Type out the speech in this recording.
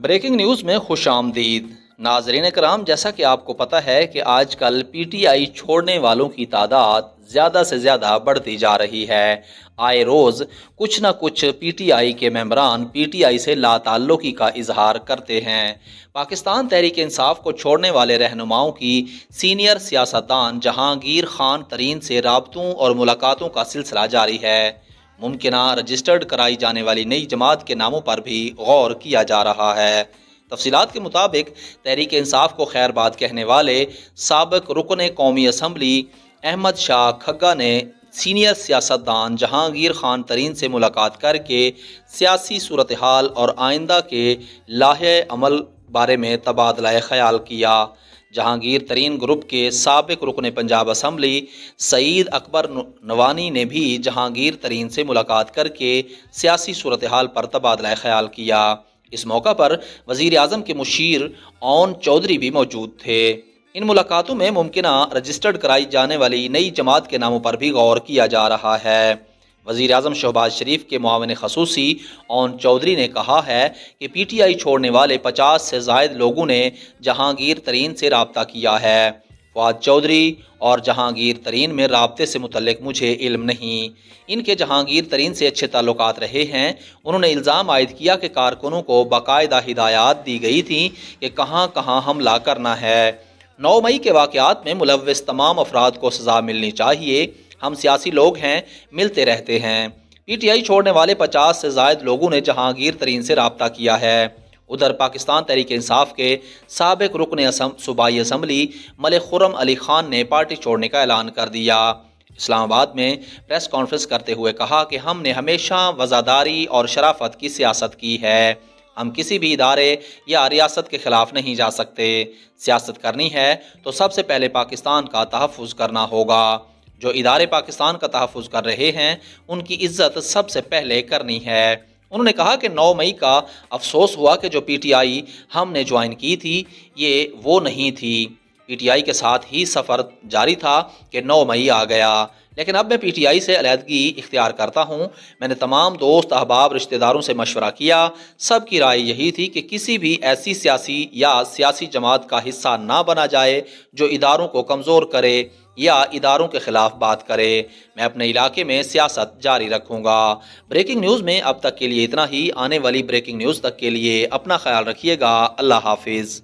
Breaking news में खुश आमदीद नाज़रीन कराम। जैसा कि आपको पता है कि आज कल पीटीआई छोड़ने वालों की तादाद ज़्यादा से ज़्यादा बढ़ती जा रही है। आए रोज़ कुछ न कुछ पीटीआई के मेंबरान पीटीआई से लाताल्लुकी का इजहार करते हैं। पाकिस्तान तहरीक इंसाफ को छोड़ने वाले रहनुमाओं की सीनियर सियासतदान जहांगीर खान तरीन से राबतों और मुलाकातों का सिलसिला जारी है। मुमकिना रजिस्टर्ड कराई जाने वाली नई जमात के नामों पर भी गौर किया जा रहा है। तफसीलात के मुताबिक तहरीक इंसाफ को खैरबाद कहने वाले साबिक रुकन कौमी असम्बली अहमद शाह खग्गा ने सीनियर सियासतदान जहांगीर खान तरीन से मुलाकात करके सियासी सूरत हाल और आइंदा के लाहे अमल बारे में तबादला ख्याल किया। जहांगीर तरीन ग्रुप के साबिक रुकन पंजाब असम्बली सईद अकबर नवानी ने भी जहांगीर तरीन से मुलाकात करके सियासी सूरत हाल पर तबादला ख्याल किया। इस मौका पर वज़ीर आज़म के मुशीर ओन चौधरी भी मौजूद थे। इन मुलाकातों में मुमकिना रजिस्टर्ड कराई जाने वाली नई जमात के नामों पर भी गौर किया जा रहा है। वज़ीर आज़म शहबाज शरीफ के मुआविन खसूसी ओन चौधरी ने कहा है कि पीटीआई छोड़ने वाले 50 से ज़ायद लोगों ने जहांगीर तरीन से रब्ता किया है। फवाद चौधरी और जहांगीर तरीन में राब्ते से मुतल्लिक मुझे इल्म नहीं। इनके जहांगीर तरीन से अच्छे ताल्लुकात रहे हैं। उन्होंने इल्ज़ाम आयद किया कि कारकुनों को बाकायदा हिदायत दी गई थी कि कहाँ कहाँ हमला करना है। 9 मई के वाक़यात में मुलव्विस तमाम अफराद को सज़ा मिलनी चाहिए। हम सियासी लोग हैं, मिलते रहते हैं। पीटीआई छोड़ने वाले 50 से ज़ायद लोगों ने जहांगीर तरीन से रब्ता किया है। उधर पाकिस्तान तहरीक इंसाफ के साबिक रुकन सूबाई असम्बली मलिक खुर्रम अली खान ने पार्टी छोड़ने का ऐलान कर दिया। इस्लामाबाद में प्रेस कॉन्फ्रेंस करते हुए कहा कि हमने हमेशा वज़ादारी और शराफत की सियासत की है। हम किसी भी इदारे या रियासत के ख़िलाफ़ नहीं जा सकते। सियासत करनी है तो सबसे पहले पाकिस्तान का तहफ़्फ़ुज़ करना होगा। जो इदारे पाकिस्तान का तहफ़्फ़ुज़ कर रहे हैं उनकी इज़्ज़त सबसे पहले करनी है। उन्होंने कहा कि 9 मई का अफसोस हुआ कि जो पीटीआई हमने ज्वाइन की थी ये वो नहीं थी। पीटीआई के साथ ही सफ़र जारी था कि 9 मई आ गया, लेकिन अब मैं पीटीआई से अलहदगी इख्तियार करता हूँ। मैंने तमाम दोस्त अहबाब रिश्तेदारों से मशवरा किया। सब की राय यही थी कि किसी भी ऐसी सियासी जमात का हिस्सा ना बना जाए जो इदारों को कमज़ोर करे या इदारों के ख़िलाफ़ बात करे। मैं अपने इलाके में सियासत जारी रखूँगा। ब्रेकिंग न्यूज़ में अब तक के लिए इतना ही। आने वाली ब्रेकिंग न्यूज़ तक के लिए अपना ख्याल रखिएगा। अल्लाह हाफिज़।